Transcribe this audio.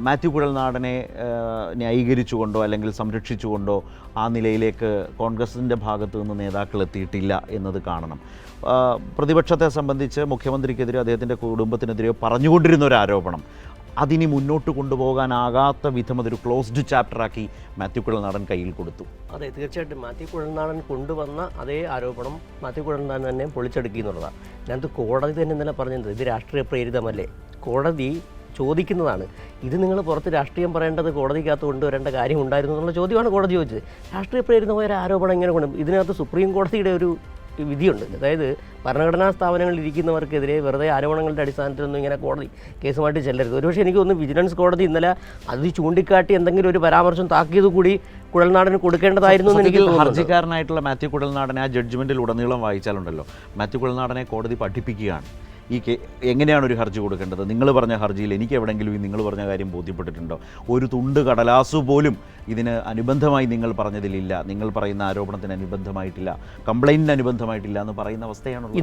മാത്യു കുഴൽനാടനെ ന്യായീകരിച്ചുകൊണ്ടോ അല്ലെങ്കിൽ സംരക്ഷിച്ചുകൊണ്ടോ ആ നിലയിലേക്ക് കോൺഗ്രസിൻ്റെ ഭാഗത്തു നിന്ന് നേതാക്കൾ എത്തിയിട്ടില്ല എന്നത് കാണണം. പ്രതിപക്ഷത്തെ സംബന്ധിച്ച് മുഖ്യമന്ത്രിക്കെതിരെ അദ്ദേഹത്തിൻ്റെ കുടുംബത്തിനെതിരെയോ പറഞ്ഞുകൊണ്ടിരുന്ന ഒരു ആരോപണം അതിനി മുന്നോട്ട് കൊണ്ടുപോകാനാകാത്ത വിധം അതൊരു ക്ലോസ്ഡ് ചാപ്റ്ററാക്കി മാത്യു കുഴൽനാടൻ കയ്യിൽ കൊടുത്തു. അതെ, തീർച്ചയായിട്ടും മാത്യു കുഴൽനാടൻ കൊണ്ടുവന്ന അതേ ആരോപണം മാത്യു കുഴൽനാടൻ തന്നെ പൊളിച്ചെടുക്കി എന്നുള്ളതാണ്. ഇതിനകത്ത് കോടതി തന്നെ ഇന്നലെ പറഞ്ഞത് ഇത് രാഷ്ട്രീയ പ്രേരിതമല്ലേ. കോടതി ചോദിക്കുന്നതാണ്, ഇത് നിങ്ങൾ പുറത്ത് രാഷ്ട്രീയം പറയേണ്ടത് കോടതിക്കകത്ത് കൊണ്ടുവരേണ്ട കാര്യം ഉണ്ടായിരുന്നു എന്നുള്ള ചോദ്യമാണ് കോടതി ചോദിച്ചത്. രാഷ്ട്രീയ പ്രേരിതമായ ഒരു ആരോപണം എങ്ങനെ കൊണ്ട് ഇതിനകത്ത് സുപ്രീം കോടതിയുടെ ഒരു വിധിയുണ്ട്. അതായത് ഭരണഘടനാ സ്ഥാപനങ്ങളിൽ ഇരിക്കുന്നവർക്കെതിരെ വെറുതെ ആരോപണങ്ങളുടെ അടിസ്ഥാനത്തിലൊന്നും ഇങ്ങനെ കോടതി കേസുമായിട്ട് ചെല്ലരുത്. ഒരുപക്ഷെ എനിക്ക് തോന്നുന്നു വിജിലൻസ് കോടതി ഇന്നലെ അത് ചൂണ്ടിക്കാട്ടി എന്തെങ്കിലും ഒരു പരാമർശം താക്കീത് കൂടി കുഴൽനാടന് കൊടുക്കേണ്ടതായിരുന്നു എന്ന് എനിക്ക് തോന്നുന്നു. ഹർജിക്കാരനായിട്ടുള്ള മാത്യു കുഴൽനാടനെ ആ ജഡ്ജ്മെൻറ്റിൽ ഉടനീളം വായിച്ചാലുണ്ടല്ലോ, മാത്യു കുഴൽനാടനെ കോടതി പഠിപ്പിക്കുകയാണ് എങ്ങനെയാണ് ഒരു ഹർജി കൊടുക്കേണ്ടത്. നിങ്ങൾ പറഞ്ഞ ഹർജിയിൽ എനിക്ക് എവിടെയെങ്കിലും നിങ്ങൾ പറഞ്ഞ കാര്യം ബോധ്യപ്പെട്ടിട്ടുണ്ടോ? ഒരു തുണ്ട് കടലാസു പോലും ഇതിന് അനുബന്ധമായി നിങ്ങൾ പറഞ്ഞതിലില്ല, നിങ്ങൾ പറയുന്ന ആരോപണത്തിന് അനുബന്ധമായിട്ടില്ല, കംപ്ലയിൻറ്റിന് അനുബന്ധമായിട്ടില്ല എന്ന് പറയുന്ന അവസ്ഥയാണുള്ളത്.